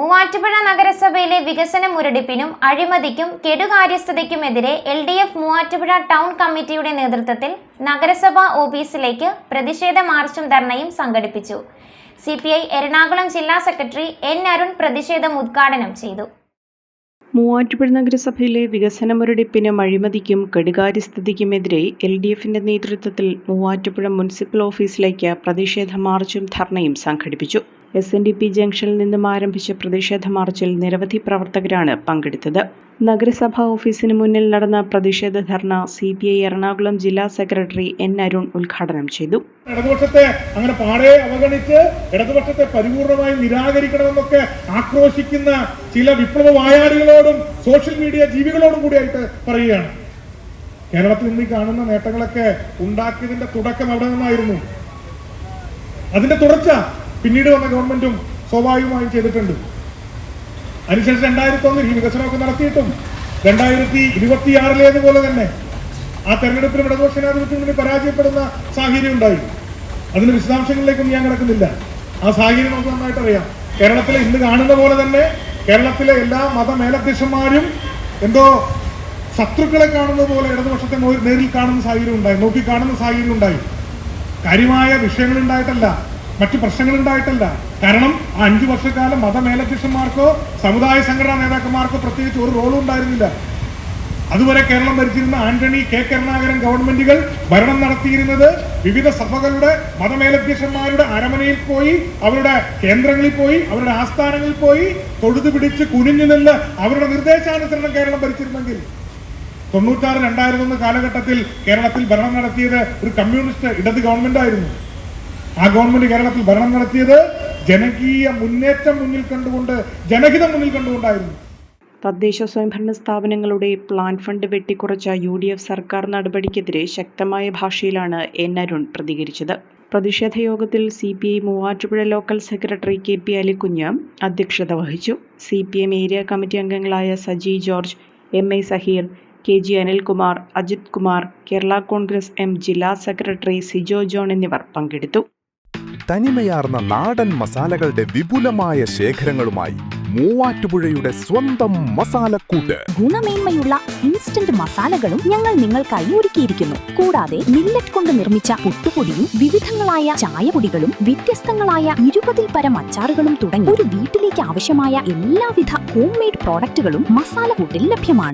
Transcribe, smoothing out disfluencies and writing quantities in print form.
മൂവാറ്റുപുഴ നഗരസഭയിലെ വികസന മുരടിപ്പിനും അഴിമതിക്കും കെടുകാര്യസ്ഥതയ്ക്കുമെതിരെ LDF Muvattupuzha town കമ്മിറ്റിയുടെ നേതൃത്വത്തിൽ നഗരസഭാ ഓഫീസിലേക്ക് പ്രതിഷേധ മാർച്ചും ധർണയും സംഘടിപ്പിച്ചു. CPI എറണാകുളം ജില്ലാ സെക്രട്ടറി N. അരുൺ പ്രതിഷേധം ഉദ്ഘാടനം ചെയ്തു. മൂവാറ്റുപുഴ നഗരസഭയിലെ വികസന മുരടിപ്പിനും അഴിമതിക്കും കെടുകാര്യസ്ഥതയ്ക്കുമെതിരെ LDFിന്റെ നേതൃത്വത്തിൽ മൂവാറ്റുപുഴ മുനിസിപ്പൽ ഓഫീസിലേക്ക് പ്രതിഷേധ മാർച്ചും ധർണയും സംഘടിപ്പിച്ചു. SNDP ജംഗ്ഷനിൽ നിന്നും ആരംഭിച്ച പ്രതിഷേധ മാർച്ചിൽ നിരവധി പ്രവർത്തകരാണ് പങ്കെടുത്തത്. നഗരസഭാ ഓഫീസിന് മുന്നിൽ നടന്ന പ്രതിഷേധ ധർണ CPI എറണാകുളം ജില്ലാ സെക്രട്ടറി N. അരുൺ ഉദ്ഘാടനം ചെയ്തു. ഇടതുപക്ഷത്തെ അങ്ങനെ പാടെ അവഗണിച്ച് ഇടതുപക്ഷത്തെ പരിപൂർണമായി നിരാകരിക്കണമെന്നൊക്കെ ആക്രോശിക്കുന്ന ചില വിപ്ലവ വായാടികളോടും സോഷ്യൽ മീഡിയ ജീവികളോടും കൂടിയായിട്ട് പറയുകയാണ്. കേരളത്തിൽ ഇന്ന് കാണുന്ന നേട്ടങ്ങളൊക്കെ ഉണ്ടാക്കിയതിന്റെ തുടക്കം അവിടെ നിന്നായിരുന്നു. അതിന്റെ തുടർച്ച പിന്നീട് വന്ന ഗവൺമെന്റും സ്വാഭാവികമായും ചെയ്തിട്ടുണ്ട്. അതിനുശേഷം 2001 ഈ വികസനമൊക്കെ നടത്തിയിട്ടും 2026 തന്നെ ആ തെരഞ്ഞെടുപ്പിലും ഇടതുപക്ഷ ജനാധിപത്യത്തിന് പരാജയപ്പെടുന്ന സാഹചര്യം ഉണ്ടായി. അതിന്റെ വിശദാംശങ്ങളിലേക്കൊന്നും ഞാൻ കിടക്കുന്നില്ല. ആ സാഹചര്യം നമുക്ക് നന്നായിട്ട് അറിയാം. കേരളത്തിലെ ഇന്ന് കാണുന്ന പോലെ തന്നെ കേരളത്തിലെ എല്ലാ മതമേലധ്യക്ഷന്മാരും എന്തോ ശത്രുക്കളെ കാണുന്ന പോലെ ഇടതുപക്ഷത്തെ നേരിൽ കാണുന്ന സാഹചര്യം ഉണ്ടായി, നോക്കി കാണുന്ന സാഹചര്യം ഉണ്ടായി. കാര്യമായ വിഷയങ്ങൾ ഉണ്ടായിട്ടല്ല, മറ്റു പ്രശ്നങ്ങൾ ഉണ്ടായിട്ടല്ല. കാരണം ആ 5 വർഷക്കാലം മതമേലധ്യക്ഷന്മാർക്കോ സമുദായ സംഘടനാ നേതാക്കന്മാർക്കോ പ്രത്യേകിച്ച് ഒരു റോളും ഉണ്ടായിരുന്നില്ല. അതുവരെ കേരളം ഭരിച്ചിരുന്ന ആന്റണി K. കരുണാകരൻ ഗവൺമെന്റുകൾ ഭരണം നടത്തിയിരുന്നത് വിവിധ സഭകളുടെ മതമേലധ്യക്ഷന്മാരുടെ അരമനയിൽ പോയി, അവരുടെ കേന്ദ്രങ്ങളിൽ പോയി, അവരുടെ ആസ്ഥാനങ്ങളിൽ പോയി തൊഴുതു പിടിച്ച് കുനിഞ്ഞു നിന്ന് അവരുടെ നിർദ്ദേശാനുസരണം കേരളം ഭരിച്ചിരുന്നെങ്കിൽ 96-2001 കാലഘട്ടത്തിൽ കേരളത്തിൽ ഭരണം നടത്തിയത് ഒരു കമ്മ്യൂണിസ്റ്റ് ഇടത് ഗവൺമെന്റ് ആയിരുന്നു. ആ ഗവൺമെന്റ് കേരളത്തിൽ ഭരണം നടത്തിയത് ജനകീയ മുന്നേറ്റം മുന്നിൽ കണ്ടുകൊണ്ട്, ജനഹിതം മുന്നിൽ കണ്ടുകൊണ്ടായിരുന്നു. തദ്ദേശ സ്വയംഭരണ സ്ഥാപനങ്ങളുടെ പ്ലാൻ ഫണ്ട് വെട്ടിക്കുറച്ച UDF സർക്കാർ നടപടിക്കെതിരെ ശക്തമായ ഭാഷയിലാണ് N. അരുൺ പ്രതികരിച്ചത്. പ്രതിഷേധ യോഗത്തിൽ CPI Muvattupuzha local secretary KP Alikunju അധ്യക്ഷത വഹിച്ചു. CPM ഏരിയ കമ്മിറ്റി അംഗങ്ങളായ Saji George, MA Zaheer, KG Anilkumar, Ajith Kumar, Kerala Congress M ജില്ലാ സെക്രട്ടറി സിജോ ജോൺ എന്നിവർ പങ്കെടുത്തു. തനിമയാർന്ന നാടൻ മസാലകളുടെ വിപുലമായ ശേഖരങ്ങളുമായി മൂവാറ്റുപുഴയുടെ സ്വന്തം മസാലക്കൂട്ട്. ഗുണമേന്മയുള്ള ഇൻസ്റ്റന്റ് മസാലകളും ഞങ്ങൾ നിങ്ങൾക്കായി ഒരുക്കിയിരിക്കുന്നു. കൂടാതെ മില്ലറ്റ് കൊണ്ട് നിർമ്മിച്ച പുട്ടുപൊടിയും വിവിധങ്ങളായ ചായപൊടികളും വ്യത്യസ്തങ്ങളായ 20-ൽ പരം അച്ചാറുകളും തുടങ്ങി ഒരു വീട്ടിലേക്ക് ആവശ്യമായ എല്ലാവിധ ഹോം മെയ്ഡ് പ്രോഡക്റ്റുകളും മസാലക്കൂട്ടിൽ ലഭ്യമാണ്.